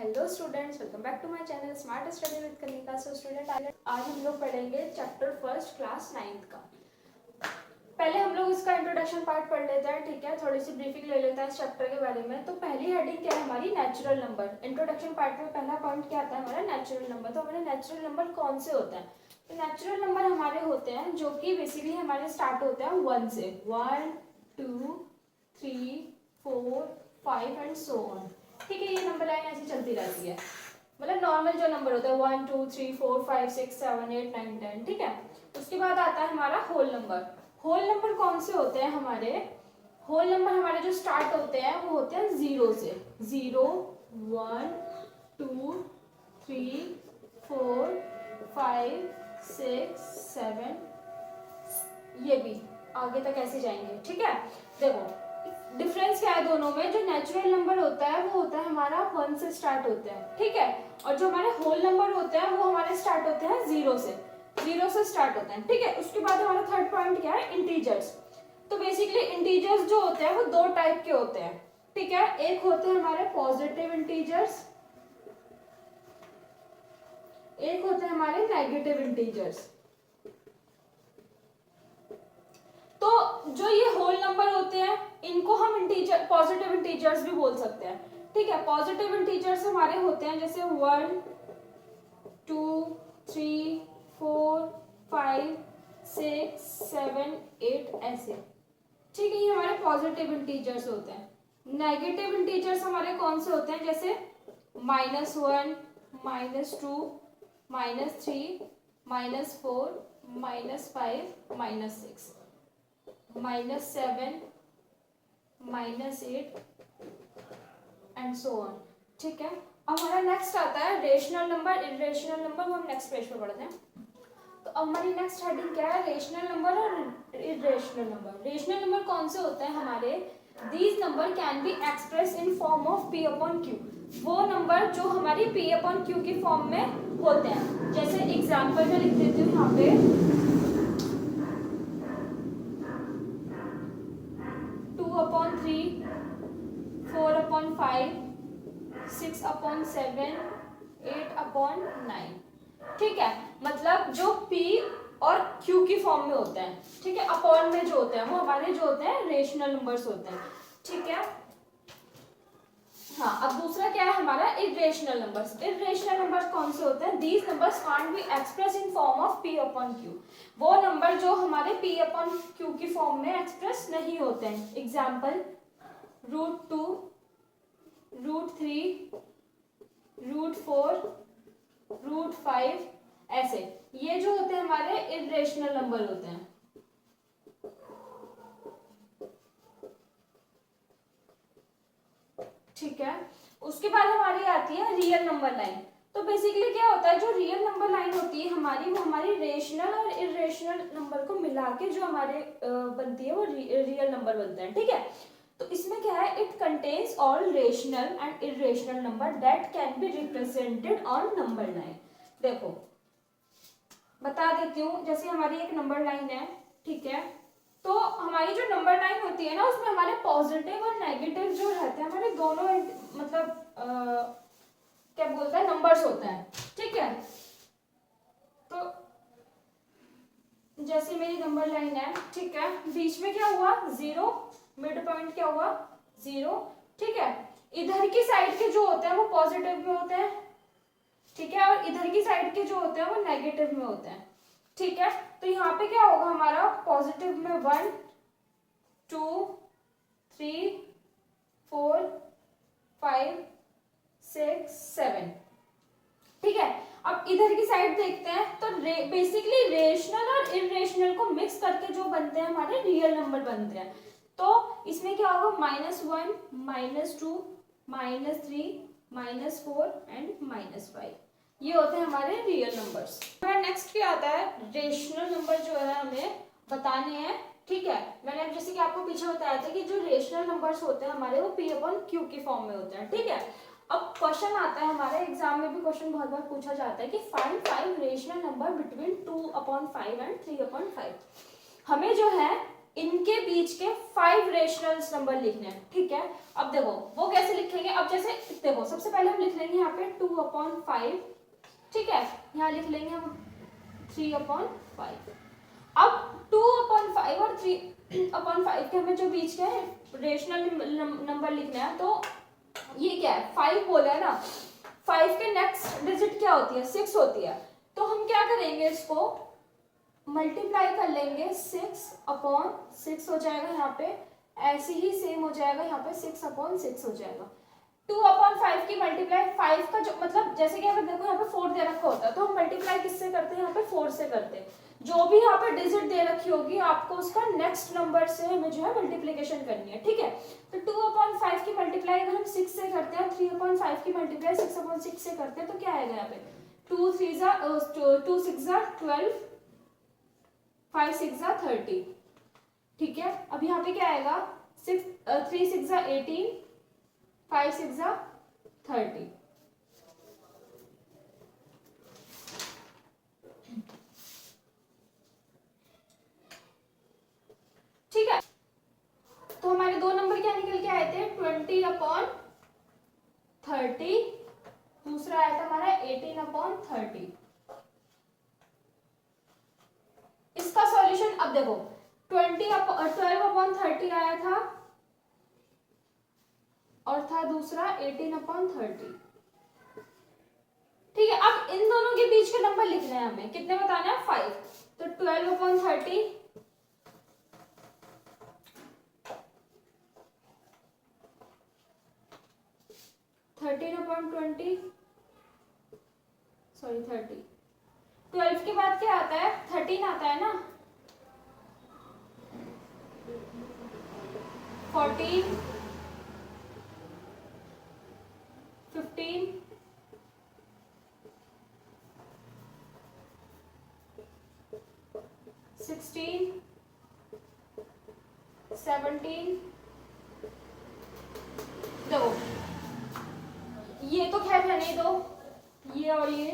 Hello students, welcome back to my channel smart study with Kanika. So student, आज हम लोग पढ़ेंगे चैप्टर फर्स्ट क्लास 9th का। पहले हम लोग इसका इंट्रोडक्शन पार्ट पढ़ लेते हैं, ठीक है। थोड़ी सी ब्रीफिंग ले लेते हैं इस चैप्टर के बारे में। तो पहली हेडिंग क्या है हमारी, नेचुरल नंबर। इंट्रोडक्शन पार्ट में पहला पॉइंट क्या आता है हमारा, नेचुरल नंबर। तो हमारे नेचुरल नंबर कौन से होते हैं? तो नेचुरल नंबर हमारे होते हैं जो कि बेसिकली हमारे स्टार्ट होते हैं 1 से। 1 2 3 4 5 एंड सो ऑन, ठीक है। ये नंबर लाइन ऐसी चलती रहती है, मतलब नॉर्मल जो नंबर होता है 1 2 3 4 5 6 7 8 9 10, ठीक है। उसके बाद आता है हमारा होल नंबर। होल नंबर कौन से होते हैं हमारे? होल नंबर हमारे जो स्टार्ट होते हैं वो होते हैं 0 से। 0 1 2 3 4 5 6 7, ये भी आगे तक ऐसे जाएंगे, ठीक है। देखो डिफरेंस क्या है दोनों में। जो नेचुरल नंबर होता है वो होता है हमारा 1 से स्टार्ट होते हैं, ठीक है। और जो हमारे होल नंबर होते हैं वो हमारे स्टार्ट होते हैं 0 से। 0 से स्टार्ट होते हैं, ठीक है। उसके बाद हमारा थर्ड पॉइंट क्या है, इंटीजर्स। तो बेसिकली इंटीजर्स जो होते हैं वो दो टाइप के होते हैं, ठीक है। एक होते हैं हमारे पॉजिटिव इंटीजर्स, एक होते हैं हमारे नेगेटिव इंटीजर्स। तो जो ये होल नंबर होते हैं इनको हम इंटीजर पॉजिटिव इंटीजर्स भी बोल सकते हैं, ठीक है। पॉजिटिव इंटीजर्स हमारे होते हैं जैसे 1 2 3 4 5 6 7 8 ऐसे, ठीक है। ये हमारे पॉजिटिव इंटीजर्स होते हैं। नेगेटिव इंटीजर्स हमारे कौन से होते हैं, जैसे -1 -2 -3 -4 -5 -6 -7 -8 एंड सो ऑन, ठीक है। अब हमारा नेक्स्ट आता है रेशनल नंबर, इरेशनल नंबर। वो हम नेक्स्ट पेज पे पढ़ते हैं। तो अब हमारी नेक्स्ट हेडिंग क्या है, रेशनल नंबर और इरेशनल नंबर। रेशनल नंबर कौन से होते हैं हमारे, these number can be express in form of p upon q। वो नंबर जो हमारी p अपॉन q की फॉर्म में होते हैं। जैसे एग्जांपल में लिख देती हूँ यहाँ पे 2/3 4/5 6/7 8/9, ठीक है। मतलब जो p और q की फॉर्म में होते हैं, ठीक है। अपॉन में जो होते हैं वो हमारे जो होते हैं रेशनल नंबर्स होते हैं, ठीक है। हाँ, अब दूसरा क्या है हमारा, इरेशनल नंबर्स। इरेशनल नंबर्स कौन से होते हैं, these numbers can't be express in form of p upon q। वो नंबर जो हमारे p अपॉन q की फॉर्म में एक्सप्रेस नहीं होते हैं। एग्जाम्पल √2 √3 √4 √5 ऐसे, ये जो होते हैं हमारे इरेशनल नंबर होते हैं, ठीक है। उसके बाद हमारी आती है रियल नंबर लाइन। तो बेसिकली क्या होता है, जो रियल नंबर लाइन होती है हमारी, वो हमारी रेशनल और इरेशनल नंबर को मिला के जो हमारे बनती है वो रियल नंबर बनते हैं, ठीक है। तो इसमें क्या है, it contains all rational and irrational number that can be represented on number line. देखो बता देती हूँ, जैसे हमारी एक नंबर लाइन है, ठीक है। तो हमारी जो नंबर लाइन होती है ना, उसमें हमारे पॉजिटिव और नेगेटिव जो रहते हैं हमारे दोनों मतलब क्या बोलते हैं, नंबर्स होते हैं, ठीक है। तो जैसे मेरी नंबर लाइन है, ठीक है, बीच में क्या हुआ 0, मिड पॉइंट क्या हुआ 0, ठीक है। इधर की साइड के जो होते हैं वो पॉजिटिव में होते हैं, ठीक है। और इधर की साइड के जो होते हैं वो नेगेटिव में होते हैं, ठीक है। तो यहाँ पे क्या होगा हमारा, पॉजिटिव में 1 2 3 4 5 6 7, ठीक है। अब इधर की साइड देखते हैं, तो बेसिकली रेशनल और इरेशनल को मिक्स करके जो बनते हैं हमारे रियल नंबर बनते हैं। तो इसमें क्या होगा, -1 -2 -3 -4 एंड -5, ये होते हैं हमारे रियल नंबर्स। हमारा नेक्स्ट क्या आता है, रेशनल नंबर जो है हमें बताने हैं, ठीक है। मैंने जैसे कि आपको पीछे बताया था कि जो रेशनल नंबर्स होते हैं हमारे वो p अपॉन q की फॉर्म में होते हैं, ठीक है। अब क्वेश्चन आता है हमारे एग्जाम में भी, क्वेश्चन बहुत बार पूछा जाता है कि find 5 rational number between 2/5 and 3/5। हमें जो है इनके बीच के 5 रेशनल नंबर लिखने हैं, ठीक है। अब देखो वो कैसे लिखेंगे, अब जैसे देखो सबसे पहले हम लिख लेंगे यहाँ पे 2/5, ठीक है, यहाँ लिख लेंगे हम 3/5। अब 2/5 और 3/5 के हमें जो बीच के रेशनल नंबर लिखना है, तो ये क्या है 5 बोला है ना, 5 के नेक्स्ट डिजिट क्या होती है 6 होती है, तो हम क्या करेंगे इसको मल्टीप्लाई कर लेंगे, 6/6 हो जाएगा यहाँ पे, ऐसे ही सेम हो जाएगा यहाँ पे 6/6 हो जाएगा। 2/5 की मल्टीप्लाई 5 का जो मतलब जैसे कि अगर देखो यहाँ पे 4 दे रखा होता है तो हम मल्टीप्लाई किससे करते हैं, यहाँ पे 4 से करते हैं। जो भी यहाँ पे डिजिट दे रखी होगी आपको उसका नेक्स्ट नंबर से हमें जो है मल्टीप्लिकेशन करनी है, ठीक है। तो 2/5 की मल्टीप्लाई अगर हम 6 से करते हैं, 3/5 की मल्टीप्लाई 6/6 से करते हैं, तो क्या आएगा यहाँ पे 2 6 12, 5 6 30, ठीक है। अब यहाँ पे क्या आएगा 3 6 18, 5 6 30। ठीक है, तो हमारे दो नंबर क्या निकल के आए थे 20/30, दूसरा आया था हमारा 18/30। इसका सॉल्यूशन अब देखो 12/30 आया था और था दूसरा 18/30, ठीक है। अब इन दोनों के बीच के नंबर लिखने हैं हमें, कितने बताना है 5, तो 12/30 13/20, सॉरी 30, 12 के बाद क्या आता है 13 आता है ना, 14 15 16 17, देखो ये तो खैर रहने दो, ये और ये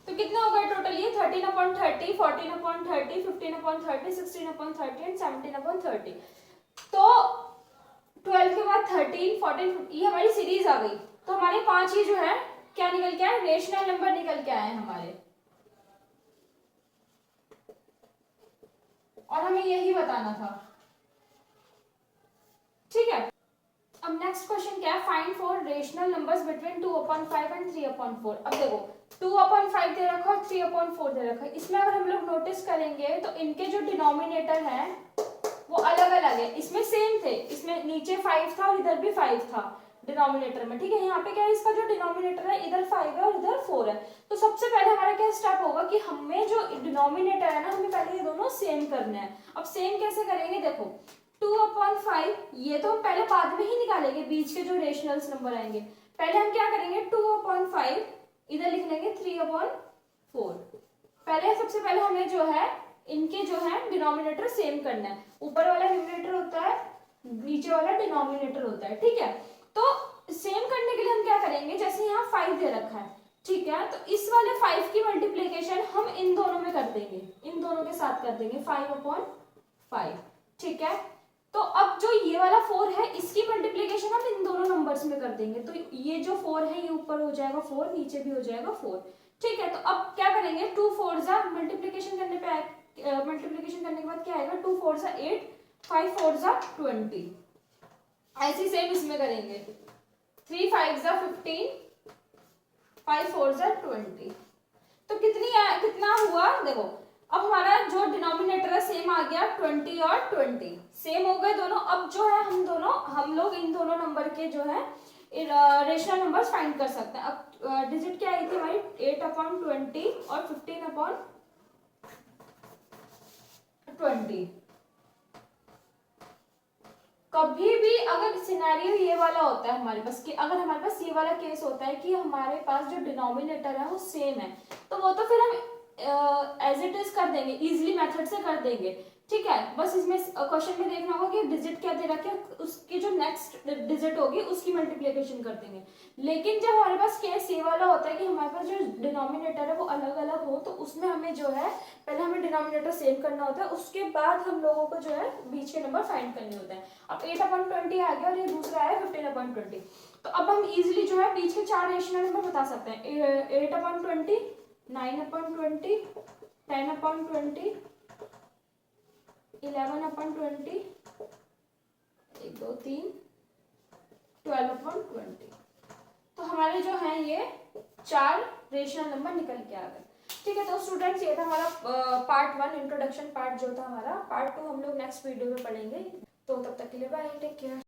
तो कितना हो गया टोटल, ये 13/30, 14/30, 15/30, 16/30 एंड 17/30। तो 12 के बाद 13 14 ये हमारी सीरीज आ गई, तो हमारे 5 ही जो है क्या निकल के आए, रेशनल नंबर निकल के आए हैं हमारे, और हमें यही बताना था, ठीक है। अब नेक्स्ट क्वेश्चन क्या है, find for rational numbers between 2/5 and 3/4। अब देखो 2/5 दे रखा और 3/4 दे रखा है, इसमें अगर हम लोग नोटिस करेंगे तो इनके जो डिनोमिनेटर है वो अलग अलग है, इसमें सेम थे, इसमें नीचे 5 था और इधर भी 5 था डिनोमिनेटर में, ठीक है। यहाँ पे क्या है, इसका जो डिनोमिनेटर है इधर 5 है और इधर 4 है, तो सबसे पहले हमारा क्या स्टेप होगा कि हमें जो डिनोमिनेटर है ना, हमें पहले ये दोनों सेम करना है। अब सेम कैसे करेंगे, देखो 2/5 ये तो हम पहले बाद में ही निकालेंगे, बीच के जो रेशनल्स नंबर आएंगे, पहले हम क्या करेंगे 2/5 इधर लिख लेंगे 3/4। पहले सबसे पहले हमें जो है इनके जो है डिनोमिनेटर सेम करना है, ऊपर वाला न्यूमरेटर होता है, नीचे वाला डिनोमिनेटर होता है, ठीक है। तो सेम करने के लिए हम क्या करेंगे, जैसे यहाँ 5 दे रखा है, ठीक है, तो इस वाले 5 की मल्टीप्लीकेशन हम इन दोनों में कर देंगे, इन दोनों के साथ कर देंगे 5/5, ठीक है। तो अब जो ये वाला 4 है इसकी मल्टीप्लीकेशन हम इन दोनों नंबर्स में कर देंगे, तो ये जो 4 है ये ऊपर हो जाएगा 4, नीचे भी हो जाएगा 4, ठीक है। तो अब क्या करेंगे 2 4 जा मल्टीप्लीकेशन करने पे मल्टीप्लीकेशन करने के बाद क्या आएगा 2 4 जा 8, 5 4 जा 20, ऐसी सेम इसमें करेंगे 3 5 जा 15, 5 4 जा 20। तो कितना हुआ देखो, अब हमारा जो डिनोमिनेटर है सेम आ गया 20 और 20 सेम हो गए दोनों। अब जो है हम लोग इन दोनों नंबर के जो है रेशनल नंबर्स फाइंड कर सकते हैं। अब डिजिट क्या आई थी हमारी 8/20 और 15/20। कभी भी अगर सिनेरियो ये वाला होता है हमारे पास कि अगर हमारे पास ये वाला केस होता है कि हमारे पास जो डिनोमिनेटर है वो सेम है, तो वो तो फिर हम एज इट इज कर देंगे, इजीली मेथड से कर देंगे, ठीक है। बस इसमें क्वेश्चन में देखना होगा कि डिजिट क्या दे रखा है, उसकी जो नेक्स्ट डिजिट होगी उसकी मल्टीप्लिकेशन कर देंगे। लेकिन जब हमारे पास केस ये वाला होता है कि हमारे पास जो डिनोमिनेटर है वो अलग अलग हो, तो उसमें हमें जो है पहले हमें डिनोमिनेटर सेम करना होता है, उसके बाद हम लोगों को जो है बीच के नंबर फाइंड करने होते हैं। अब 8/20 आ गया और ये दूसरा है 15/20। तो अब हम इजिली जो है बीच के 4 रेशनल नंबर बता सकते हैं। 8/20, 9/20, 10/20, 11/20, 1 2 3, 12/20। तो हमारे जो है ये 4 रेशनल नंबर निकल के आ गए। ठीक है, तो स्टूडेंट्स ये था हमारा पार्ट 1 इंट्रोडक्शन पार्ट जो था हमारा। पार्ट 2 हम लोग नेक्स्ट वीडियो में पढ़ेंगे। तो तब तक के लिए बाय, टेक केयर।